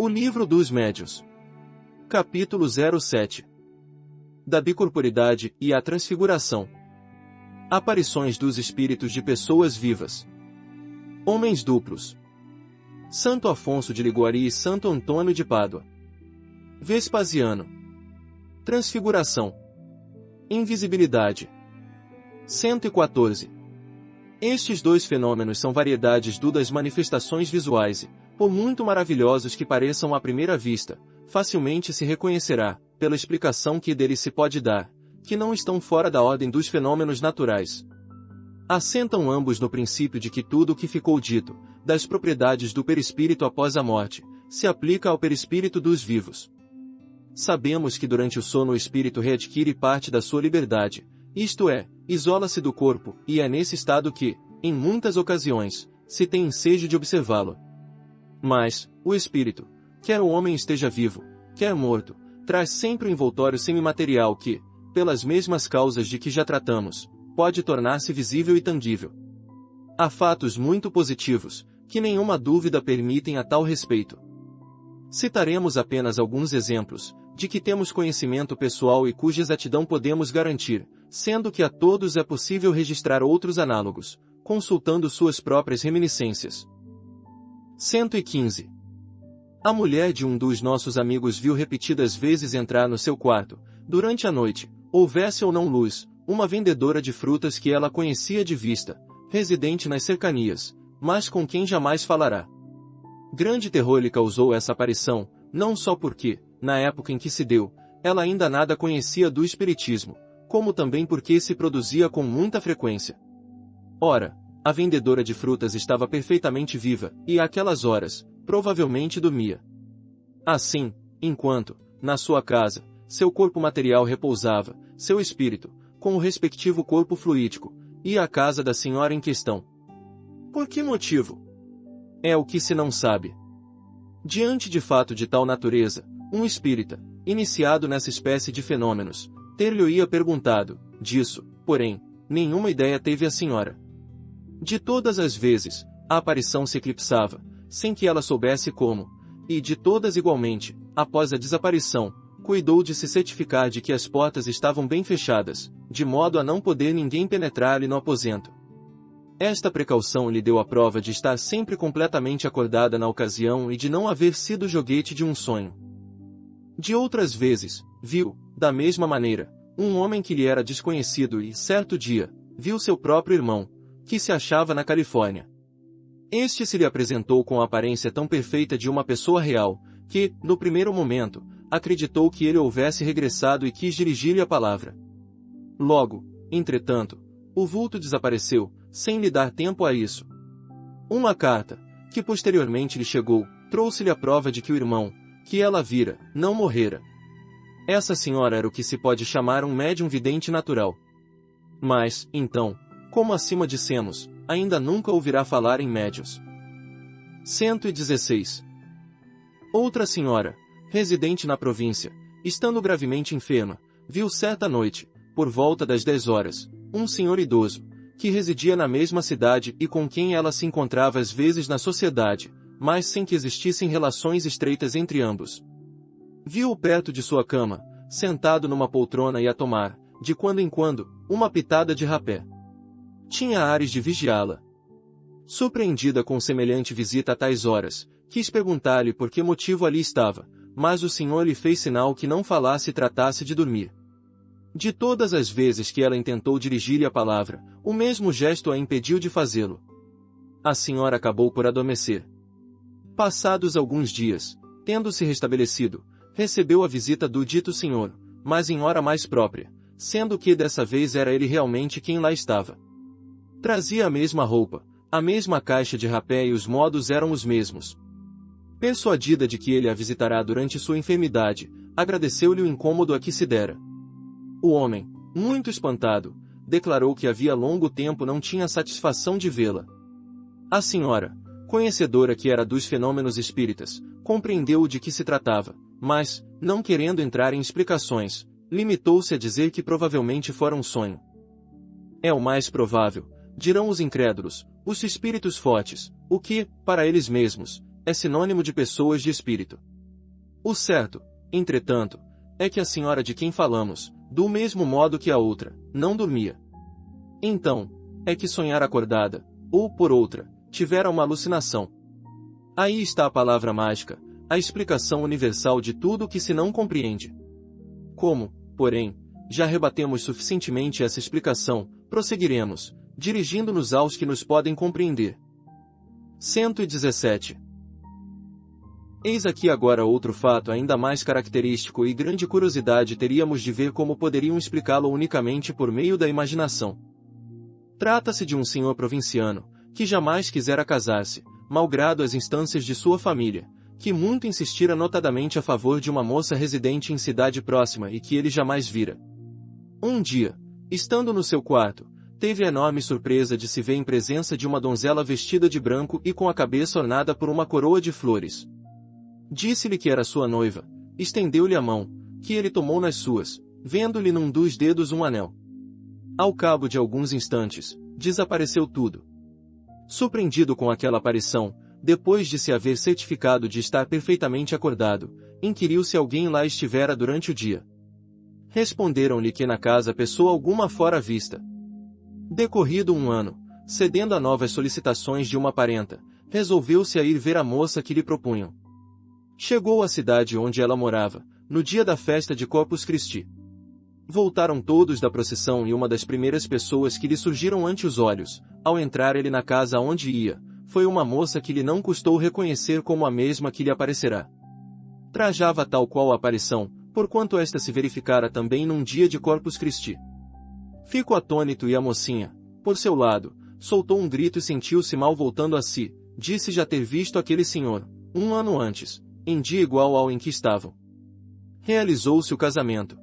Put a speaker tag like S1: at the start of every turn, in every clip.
S1: O Livro dos Médiuns. Capítulo 07. Da bicorporidade e a transfiguração. Aparições dos espíritos de pessoas vivas. Homens duplos. Santo Afonso de Liguori e Santo Antônio de Pádua. Vespasiano. Transfiguração. Invisibilidade. 114. Estes dois fenômenos são variedades das manifestações visuais e, por muito maravilhosos que pareçam à primeira vista, facilmente se reconhecerá, pela explicação que deles se pode dar, que não estão fora da ordem dos fenômenos naturais. Assentam ambos no princípio de que tudo o que ficou dito, das propriedades do perispírito após a morte, se aplica ao perispírito dos vivos. Sabemos que durante o sono o espírito readquire parte da sua liberdade, isto é, isola-se do corpo, e é nesse estado que, em muitas ocasiões, se tem ensejo de observá-lo. Mas, o espírito, quer o homem esteja vivo, quer morto, traz sempre o envoltório semimaterial que, pelas mesmas causas de que já tratamos, pode tornar-se visível e tangível. Há fatos muito positivos, que nenhuma dúvida permitem a tal respeito. Citaremos apenas alguns exemplos, de que temos conhecimento pessoal e cuja exatidão podemos garantir, sendo que a todos é possível registrar outros análogos, consultando suas próprias reminiscências. 115. A mulher de um dos nossos amigos viu repetidas vezes entrar no seu quarto, durante a noite, houvesse ou não luz, uma vendedora de frutas que ela conhecia de vista, residente nas cercanias, mas com quem jamais falará. Grande terror lhe causou essa aparição, não só porque, na época em que se deu, ela ainda nada conhecia do espiritismo, como também porque se produzia com muita frequência. Ora, a vendedora de frutas estava perfeitamente viva, e àquelas horas, provavelmente dormia. Assim, enquanto, na sua casa, seu corpo material repousava, seu espírito, com o respectivo corpo fluídico, ia à casa da senhora em questão. Por que motivo? É o que se não sabe. Diante de fato de tal natureza, um espírita, iniciado nessa espécie de fenômenos, ter-lhe-ia perguntado, disso, porém, nenhuma ideia teve a senhora. De todas as vezes, a aparição se eclipsava, sem que ela soubesse como, e de todas igualmente, após a desaparição, cuidou de se certificar de que as portas estavam bem fechadas, de modo a não poder ninguém penetrar-lhe no aposento. Esta precaução lhe deu a prova de estar sempre completamente acordada na ocasião e de não haver sido joguete de um sonho. De outras vezes, viu, da mesma maneira, um homem que lhe era desconhecido e, certo dia, viu seu próprio irmão, que se achava na Califórnia. Este se lhe apresentou com a aparência tão perfeita de uma pessoa real, que, no primeiro momento, acreditou que ele houvesse regressado e quis dirigir-lhe a palavra. Logo, entretanto, o vulto desapareceu, sem lhe dar tempo a isso. Uma carta, que posteriormente lhe chegou, trouxe-lhe a prova de que o irmão, que ela vira, não morrera. Essa senhora era o que se pode chamar um médium vidente natural. Mas, então, como acima dissemos, ainda nunca ouvirá falar em médiuns. 116. Outra senhora, residente na província, estando gravemente enferma, viu certa noite, por volta das 10 horas, um senhor idoso, que residia na mesma cidade e com quem ela se encontrava às vezes na sociedade, mas sem que existissem relações estreitas entre ambos. Viu-o perto de sua cama, sentado numa poltrona e a tomar, de quando em quando, uma pitada de rapé. Tinha ares de vigiá-la. Surpreendida com semelhante visita a tais horas, quis perguntar-lhe por que motivo ali estava, mas o senhor lhe fez sinal que não falasse e tratasse de dormir. De todas as vezes que ela intentou dirigir-lhe a palavra, o mesmo gesto a impediu de fazê-lo. A senhora acabou por adormecer. Passados alguns dias, tendo-se restabelecido, recebeu a visita do dito senhor, mas em hora mais própria, sendo que dessa vez era ele realmente quem lá estava. Trazia a mesma roupa, a mesma caixa de rapé e os modos eram os mesmos. Persuadida de que ele a visitará durante sua enfermidade, agradeceu-lhe o incômodo a que se dera. O homem, muito espantado, declarou que havia longo tempo não tinha satisfação de vê-la. A senhora, conhecedora que era dos fenômenos espíritas, compreendeu de que se tratava, mas, não querendo entrar em explicações, limitou-se a dizer que provavelmente fora um sonho. É o mais provável, dirão os incrédulos, os espíritos fortes, o que, para eles mesmos, é sinônimo de pessoas de espírito. O certo, entretanto, é que a senhora de quem falamos, do mesmo modo que a outra, não dormia. Então, é que sonhar acordada, ou por outra, tivera uma alucinação. Aí está a palavra mágica, a explicação universal de tudo o que se não compreende. Como, porém, já rebatemos suficientemente essa explicação, prosseguiremos, dirigindo-nos aos que nos podem compreender. 117. Eis aqui agora outro fato ainda mais característico e grande curiosidade teríamos de ver como poderiam explicá-lo unicamente por meio da imaginação. Trata-se de um senhor provinciano, que jamais quisera casar-se, malgrado as instâncias de sua família, que muito insistira notadamente a favor de uma moça residente em cidade próxima e que ele jamais vira. Um dia, estando no seu quarto, teve a enorme surpresa de se ver em presença de uma donzela vestida de branco e com a cabeça ornada por uma coroa de flores. Disse-lhe que era sua noiva, estendeu-lhe a mão, que ele tomou nas suas, vendo-lhe num dos dedos um anel. Ao cabo de alguns instantes, desapareceu tudo. Surpreendido com aquela aparição, depois de se haver certificado de estar perfeitamente acordado, inquiriu se alguém lá estivera durante o dia. Responderam-lhe que na casa pessoa alguma fora vista. Decorrido um ano, cedendo a novas solicitações de uma parenta, resolveu-se a ir ver a moça que lhe propunham. Chegou à cidade onde ela morava, no dia da festa de Corpus Christi. Voltaram todos da procissão e uma das primeiras pessoas que lhe surgiram ante os olhos, ao entrar ele na casa onde ia, foi uma moça que lhe não custou reconhecer como a mesma que lhe aparecerá. Trajava tal qual a aparição, porquanto esta se verificara também num dia de Corpus Christi. Ficou atônito e a mocinha, por seu lado, soltou um grito e sentiu-se mal voltando a si, disse já ter visto aquele senhor, um ano antes, em dia igual ao em que estavam. Realizou-se o casamento.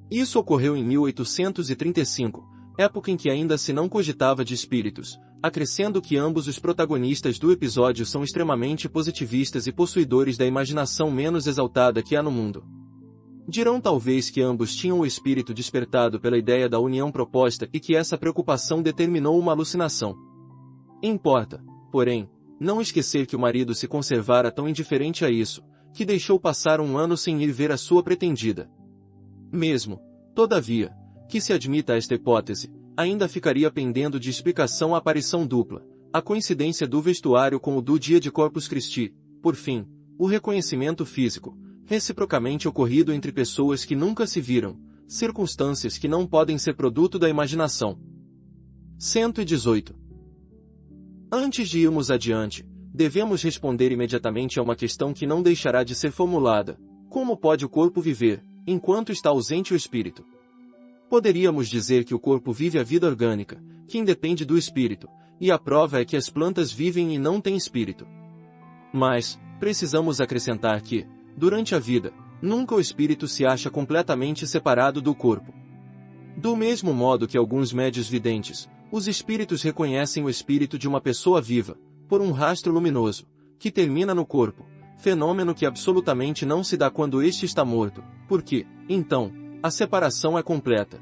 S1: Isso ocorreu em 1835, época em que ainda se não cogitava de espíritos, acrescendo que ambos os protagonistas do episódio são extremamente positivistas e possuidores da imaginação menos exaltada que há no mundo. Dirão talvez que ambos tinham o espírito despertado pela ideia da união proposta e que essa preocupação determinou uma alucinação. Importa, porém, não esquecer que o marido se conservara tão indiferente a isso, que deixou passar um ano sem ir ver a sua pretendida. Mesmo, todavia, que se admita esta hipótese, ainda ficaria pendendo de explicação a aparição dupla, a coincidência do vestuário com o do dia de Corpus Christi, por fim, o reconhecimento físico, reciprocamente ocorrido entre pessoas que nunca se viram, circunstâncias que não podem ser produto da imaginação. 118. Antes de irmos adiante, devemos responder imediatamente a uma questão que não deixará de ser formulada: como pode o corpo viver, enquanto está ausente o espírito? Poderíamos dizer que o corpo vive a vida orgânica, que independe do espírito, e a prova é que as plantas vivem e não têm espírito. Mas, precisamos acrescentar que, durante a vida, nunca o espírito se acha completamente separado do corpo. Do mesmo modo que alguns médios videntes, os espíritos reconhecem o espírito de uma pessoa viva, por um rastro luminoso, que termina no corpo, fenômeno que absolutamente não se dá quando este está morto, porque, então, a separação é completa.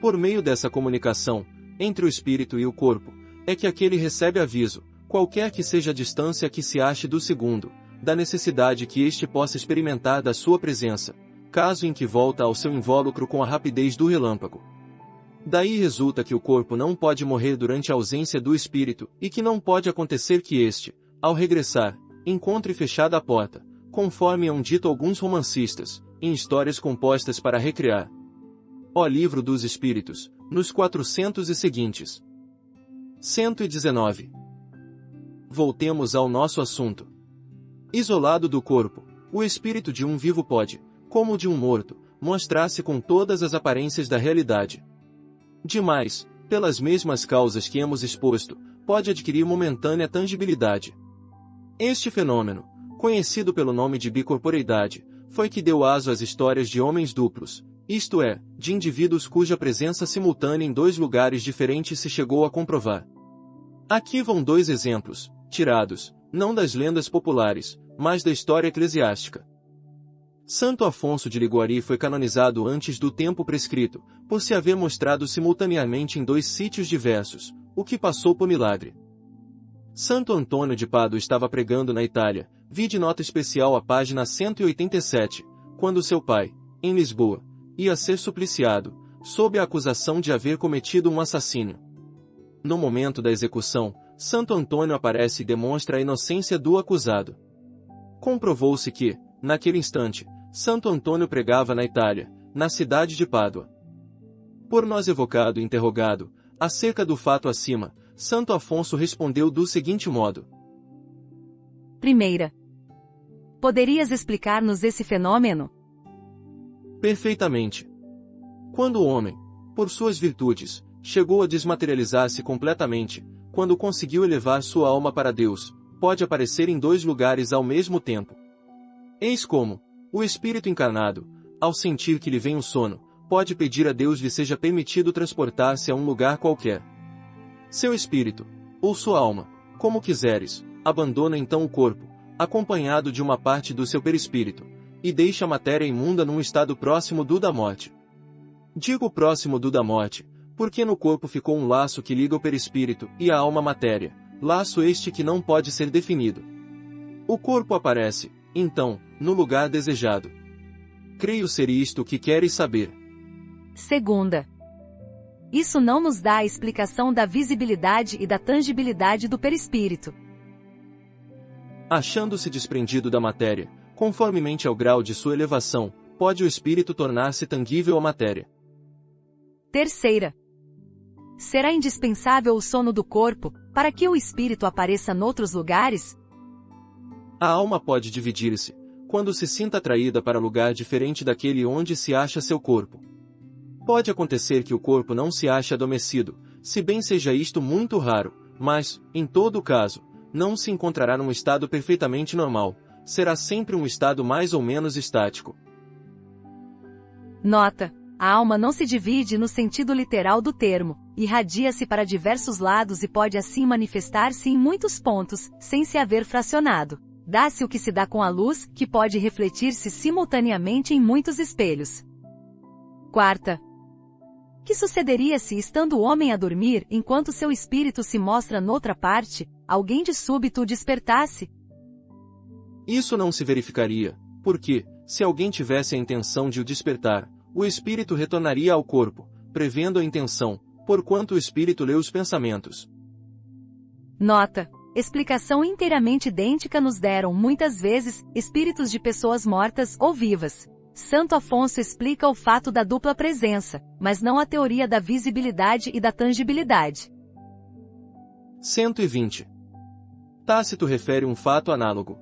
S1: Por meio dessa comunicação, entre o espírito e o corpo, é que aquele recebe aviso, qualquer que seja a distância que se ache do segundo, da necessidade que este possa experimentar da sua presença, caso em que volta ao seu invólucro com a rapidez do relâmpago. Daí resulta que o corpo não pode morrer durante a ausência do espírito, e que não pode acontecer que este, ao regressar, encontre fechada a porta, conforme hão dito alguns romancistas, em histórias compostas para recriar. Ó Livro dos Espíritos, nos 400 e seguintes. 119. Voltemos ao nosso assunto. Isolado do corpo, o espírito de um vivo pode, como o de um morto, mostrar-se com todas as aparências da realidade. Demais, pelas mesmas causas que hemos exposto, pode adquirir momentânea tangibilidade. Este fenômeno, conhecido pelo nome de bicorporeidade, foi que deu aso às histórias de homens duplos, isto é, de indivíduos cuja presença simultânea em dois lugares diferentes se chegou a comprovar. Aqui vão dois exemplos, tirados, não das lendas populares, mas da história eclesiástica. Santo Afonso de Liguori foi canonizado antes do tempo prescrito, por se haver mostrado simultaneamente em dois sítios diversos, o que passou por milagre. Santo Antônio de Pádua estava pregando na Itália, Vide nota especial à página 187, quando seu pai, em Lisboa, ia ser supliciado, sob a acusação de haver cometido um assassínio. No momento da execução, Santo Antônio aparece e demonstra a inocência do acusado. Comprovou-se que, naquele instante, Santo Antônio pregava na Itália, na cidade de Pádua. Por nós evocado e interrogado, acerca do fato acima, Santo Afonso respondeu do seguinte modo.
S2: Primeira. Poderias explicar-nos esse fenômeno?
S1: Perfeitamente. Quando o homem, por suas virtudes, chegou a desmaterializar-se completamente, quando conseguiu elevar sua alma para Deus, pode aparecer em dois lugares ao mesmo tempo. Eis como, o espírito encarnado, ao sentir que lhe vem o sono, pode pedir a Deus lhe seja permitido transportar-se a um lugar qualquer. Seu espírito, ou sua alma, como quiseres, abandona então o corpo, acompanhado de uma parte do seu perispírito, e deixa a matéria imunda num estado próximo do da morte. Digo próximo do da morte, porque no corpo ficou um laço que liga o perispírito e a alma matéria, laço este que não pode ser definido. O corpo aparece, então, no lugar desejado. Creio ser isto o que queres saber.
S2: Segunda. Isso não nos dá a explicação da visibilidade e da tangibilidade do perispírito.
S1: Achando-se desprendido da matéria, conformemente ao grau de sua elevação, pode o espírito tornar-se tangível à matéria.
S2: Terceira. Será indispensável o sono do corpo, para que o espírito apareça noutros lugares?
S1: A alma pode dividir-se, quando se sinta atraída para lugar diferente daquele onde se acha seu corpo. Pode acontecer que o corpo não se ache adormecido, se bem seja isto muito raro, mas, em todo caso, não se encontrará num estado perfeitamente normal, será sempre um estado mais ou menos estático.
S2: Nota: a alma não se divide no sentido literal do termo, irradia-se para diversos lados e pode assim manifestar-se em muitos pontos, sem se haver fracionado. Dá-se o que se dá com a luz, que pode refletir-se simultaneamente em muitos espelhos. Quarta. Que sucederia se, estando o homem a dormir, enquanto seu espírito se mostra noutra parte, alguém de súbito o despertasse?
S1: Isso não se verificaria, porque, se alguém tivesse a intenção de o despertar, o espírito retornaria ao corpo, prevendo a intenção, porquanto o espírito lê os pensamentos.
S2: Nota: explicação inteiramente idêntica nos deram muitas vezes espíritos de pessoas mortas ou vivas. Santo Afonso explica o fato da dupla presença, mas não a teoria da visibilidade e da tangibilidade.
S1: 120. Tácito refere um fato análogo.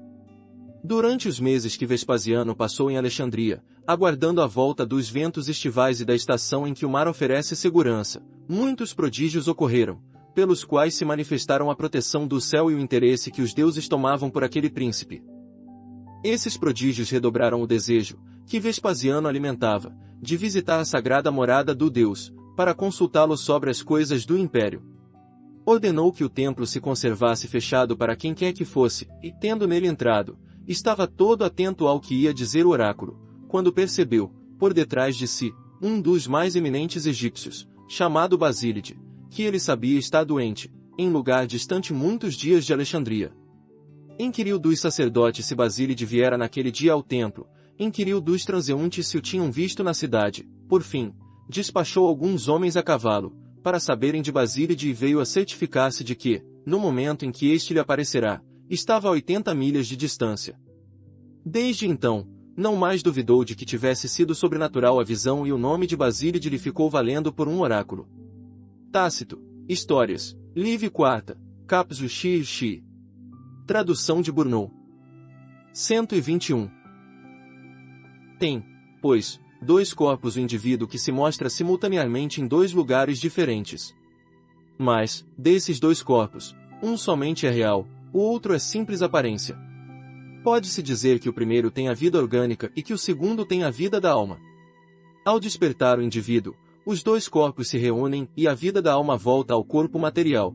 S1: Durante os meses que Vespasiano passou em Alexandria, aguardando a volta dos ventos estivais e da estação em que o mar oferece segurança, muitos prodígios ocorreram, pelos quais se manifestaram a proteção do céu e o interesse que os deuses tomavam por aquele príncipe. Esses prodígios redobraram o desejo, que Vespasiano alimentava, de visitar a sagrada morada do Deus, para consultá-lo sobre as coisas do império. Ordenou que o templo se conservasse fechado para quem quer que fosse, e tendo nele entrado, estava todo atento ao que ia dizer o oráculo, quando percebeu, por detrás de si, um dos mais eminentes egípcios, chamado Basílide, que ele sabia estar doente, em lugar distante muitos dias de Alexandria. Inquiriu dos sacerdotes se Basílide viera naquele dia ao templo, inquiriu dos transeuntes se o tinham visto na cidade, por fim, despachou alguns homens a cavalo, para saberem de Basílide e veio a certificar-se de que, no momento em que este lhe aparecerá, estava a 80 milhas de distância. Desde então, não mais duvidou de que tivesse sido sobrenatural a visão e o nome de Basílide lhe ficou valendo por um oráculo. Tácito, Histórias, Livre IV, Capsu Xi. Tradução de Bournou. 121. Tem, pois, dois corpos o indivíduo que se mostra simultaneamente em dois lugares diferentes. Mas, desses dois corpos, um somente é real, o outro é simples aparência. Pode-se dizer que o primeiro tem a vida orgânica e que o segundo tem a vida da alma. Ao despertar o indivíduo, os dois corpos se reúnem e a vida da alma volta ao corpo material.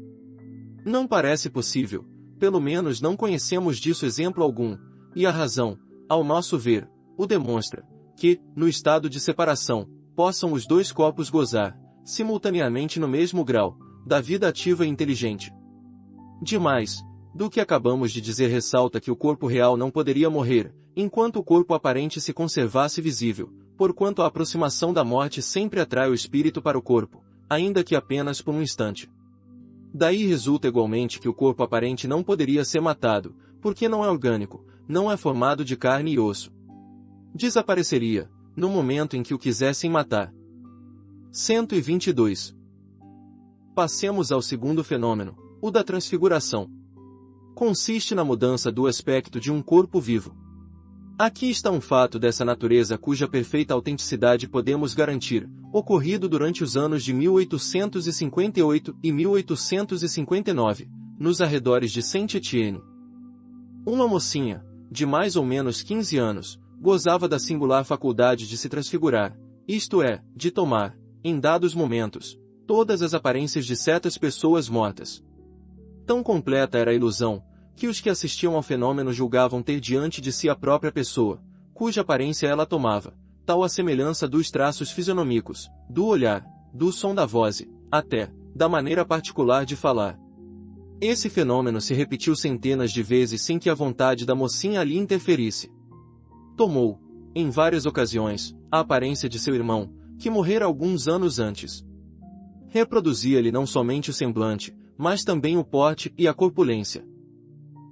S1: Não parece possível, pelo menos não conhecemos disso exemplo algum, e a razão, ao nosso ver, o demonstra, que, no estado de separação, possam os dois corpos gozar, simultaneamente no mesmo grau, da vida ativa e inteligente. Demais, do que acabamos de dizer ressalta que o corpo real não poderia morrer, enquanto o corpo aparente se conservasse visível, porquanto a aproximação da morte sempre atrai o espírito para o corpo, ainda que apenas por um instante. Daí resulta igualmente que o corpo aparente não poderia ser matado, porque não é orgânico, não é formado de carne e osso. Desapareceria, no momento em que o quisessem matar. 122. Passemos ao segundo fenômeno, o da transfiguração. Consiste na mudança do aspecto de um corpo vivo. Aqui está um fato dessa natureza cuja perfeita autenticidade podemos garantir, ocorrido durante os anos de 1858 e 1859, nos arredores de Saint-Étienne. Uma mocinha, de mais ou menos 15 anos, gozava da singular faculdade de se transfigurar, isto é, de tomar, em dados momentos, todas as aparências de certas pessoas mortas. Tão completa era a ilusão, que os que assistiam ao fenômeno julgavam ter diante de si a própria pessoa, cuja aparência ela tomava, tal a semelhança dos traços fisionômicos, do olhar, do som da voz e, até, da maneira particular de falar. Esse fenômeno se repetiu centenas de vezes sem que a vontade da mocinha ali interferisse. Tomou, em várias ocasiões, a aparência de seu irmão, que morrera alguns anos antes. Reproduzia-lhe não somente o semblante, mas também o porte e a corpulência.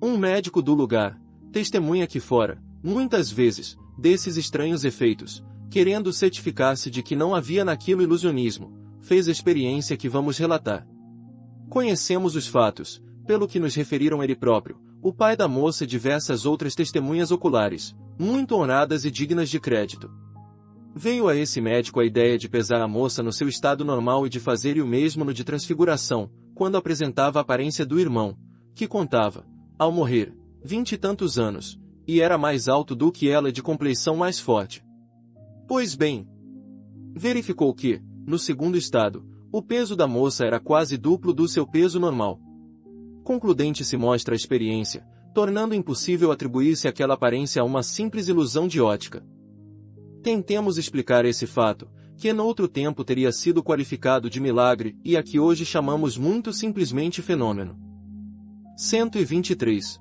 S1: Um médico do lugar, testemunha que fora, muitas vezes, desses estranhos efeitos, querendo certificar-se de que não havia naquilo ilusionismo, fez a experiência que vamos relatar. Conhecemos os fatos, pelo que nos referiram ele próprio, o pai da moça e diversas outras testemunhas oculares, muito honradas e dignas de crédito. Veio a esse médico a ideia de pesar a moça no seu estado normal e de fazer-lhe o mesmo no de transfiguração, quando apresentava a aparência do irmão, que contava, ao morrer, 20 e tantos anos, e era mais alto do que ela e de compleição mais forte. Pois bem, verificou que, no segundo estado, o peso da moça era quase duplo do seu peso normal. Concludente se mostra a experiência, tornando impossível atribuir-se aquela aparência a uma simples ilusão de ótica. Tentemos explicar esse fato, que noutro tempo teria sido qualificado de milagre e a que hoje chamamos muito simplesmente fenômeno. 123.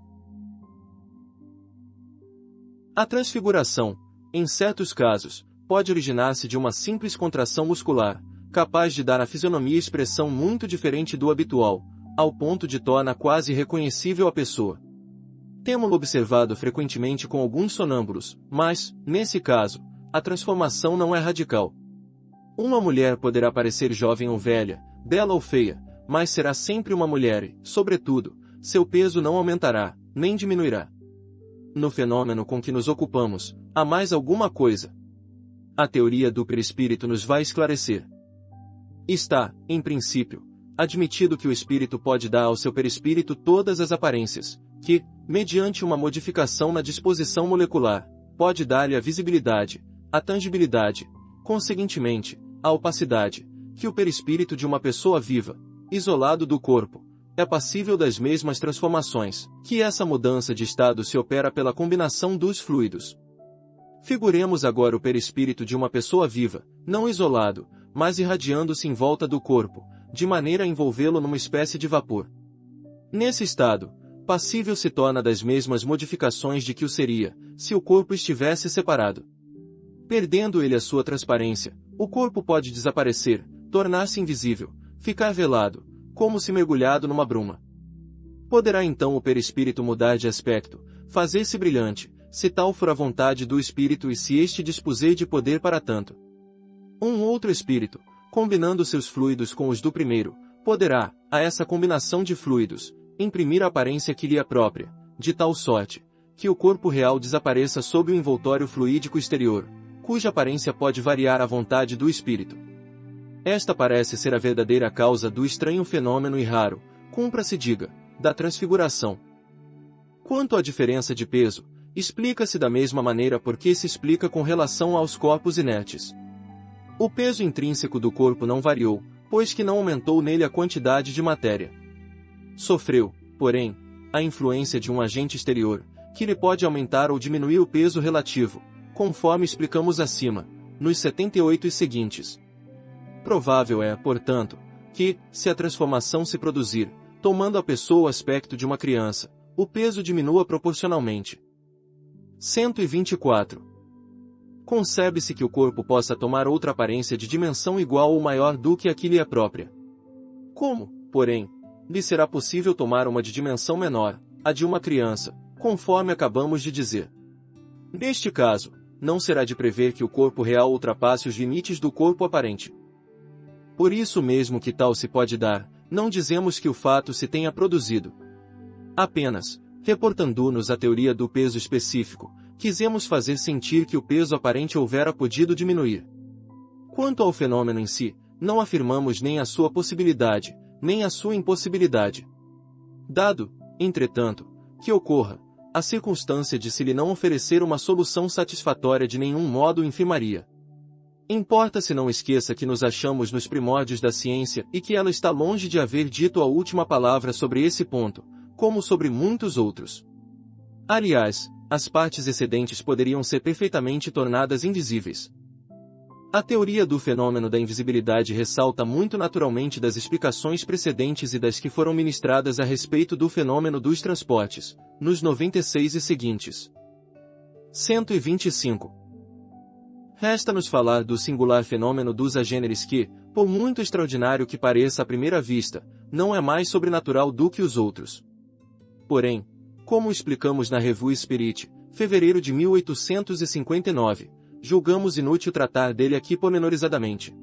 S1: A transfiguração, em certos casos, pode originar-se de uma simples contração muscular, capaz de dar à fisionomia expressão muito diferente do habitual, ao ponto de torna quase reconhecível a pessoa. Temo-lo observado frequentemente com alguns sonâmbulos, mas, nesse caso, a transformação não é radical. Uma mulher poderá parecer jovem ou velha, bela ou feia, mas será sempre uma mulher e, sobretudo, seu peso não aumentará, nem diminuirá. No fenômeno com que nos ocupamos, há mais alguma coisa. A teoria do perispírito nos vai esclarecer. Está, em princípio, admitido que o espírito pode dar ao seu perispírito todas as aparências, que, mediante uma modificação na disposição molecular, pode dar-lhe a visibilidade, a tangibilidade, conseguintemente, a opacidade, que o perispírito de uma pessoa viva, isolado do corpo, é passível das mesmas transformações, que essa mudança de estado se opera pela combinação dos fluidos. Figuremos agora o perispírito de uma pessoa viva, não isolado, mas irradiando-se em volta do corpo, de maneira a envolvê-lo numa espécie de vapor. Nesse estado, passível se torna das mesmas modificações de que o seria, se o corpo estivesse separado. Perdendo ele a sua transparência, o corpo pode desaparecer, tornar-se invisível, ficar velado, como se mergulhado numa bruma. Poderá então o perispírito mudar de aspecto, fazer-se brilhante, se tal for a vontade do espírito e se este dispuser de poder para tanto. Um outro espírito, combinando seus fluidos com os do primeiro, poderá, a essa combinação de fluidos, imprimir a aparência que lhe é própria, de tal sorte, que o corpo real desapareça sob o envoltório fluídico exterior, cuja aparência pode variar à vontade do espírito. Esta parece ser a verdadeira causa do estranho fenômeno e raro, cumpra-se diga, da transfiguração. Quanto à diferença de peso, explica-se da mesma maneira porque se explica com relação aos corpos inertes. O peso intrínseco do corpo não variou, pois que não aumentou nele a quantidade de matéria. Sofreu, porém, a influência de um agente exterior, que lhe pode aumentar ou diminuir o peso relativo, conforme explicamos acima, nos 78 e seguintes. Provável é, portanto, que, se a transformação se produzir, tomando a pessoa o aspecto de uma criança, o peso diminua proporcionalmente. 124. Concebe-se que o corpo possa tomar outra aparência de dimensão igual ou maior do que a que lhe é própria. Como, porém, lhe será possível tomar uma de dimensão menor, a de uma criança, conforme acabamos de dizer? Neste caso, não será de prever que o corpo real ultrapasse os limites do corpo aparente. Por isso mesmo que tal se pode dar, não dizemos que o fato se tenha produzido. Apenas, reportando-nos a teoria do peso específico, quisemos fazer sentir que o peso aparente houvera podido diminuir. Quanto ao fenômeno em si, não afirmamos nem a sua possibilidade, nem a sua impossibilidade. Dado, entretanto, que ocorra, a circunstância de se lhe não oferecer uma solução satisfatória de nenhum modo infirmaria. Importa-se não esqueça que nos achamos nos primórdios da ciência e que ela está longe de haver dito a última palavra sobre esse ponto, como sobre muitos outros. Aliás, as partes excedentes poderiam ser perfeitamente tornadas invisíveis. A teoria do fenômeno da invisibilidade ressalta muito naturalmente das explicações precedentes e das que foram ministradas a respeito do fenômeno dos transportes, nos 96 e seguintes. 125. Resta-nos falar do singular fenômeno dos agêneres que, por muito extraordinário que pareça à primeira vista, não é mais sobrenatural do que os outros. Porém, como explicamos na Revue Spirit, fevereiro de 1859, julgamos inútil tratar dele aqui pormenorizadamente.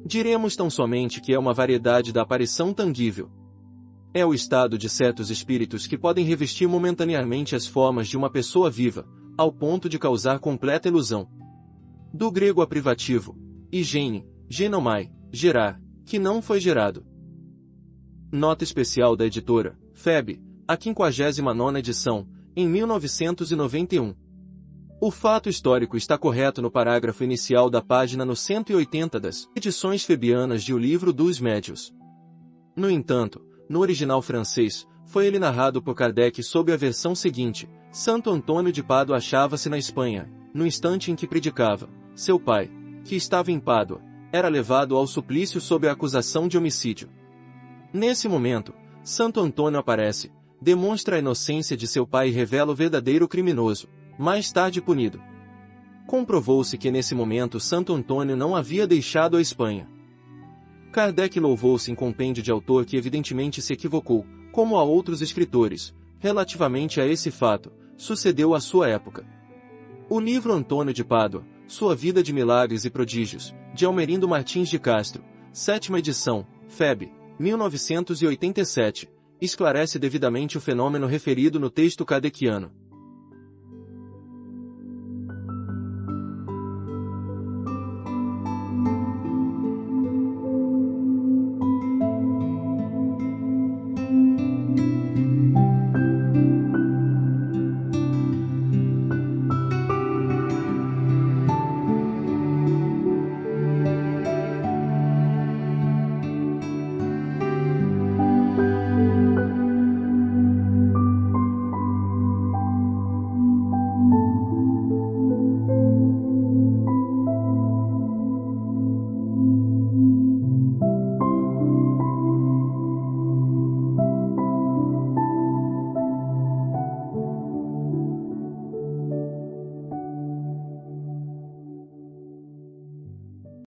S1: Diremos tão somente que é uma variedade da aparição tangível. É o estado de certos espíritos que podem revestir momentaneamente as formas de uma pessoa viva, ao ponto de causar completa ilusão. Do grego a privativo, higiene, genomai, gerar, que não foi gerado. Nota especial da editora, FEB, a 59ª edição, em 1991. O fato histórico está correto no parágrafo inicial da página no 180 das edições febianas de O Livro dos Médios. No entanto, no original francês, foi ele narrado por Kardec sob a versão seguinte: Santo Antônio de Pádua achava-se na Espanha, no instante em que predicava. Seu pai, que estava em Pádua, era levado ao suplício sob a acusação de homicídio. Nesse momento, Santo Antônio aparece, demonstra a inocência de seu pai e revela o verdadeiro criminoso, mais tarde punido. Comprovou-se que nesse momento Santo Antônio não havia deixado a Espanha. Kardec louvou-se em compêndio de autor que evidentemente se equivocou, como a outros escritores, relativamente a esse fato, sucedeu à sua época. O livro Antônio de Pádua, Sua Vida de Milagres e Prodígios, de Almerindo Martins de Castro, 7ª edição, FEB, 1987, esclarece devidamente o fenômeno referido no texto kardeciano.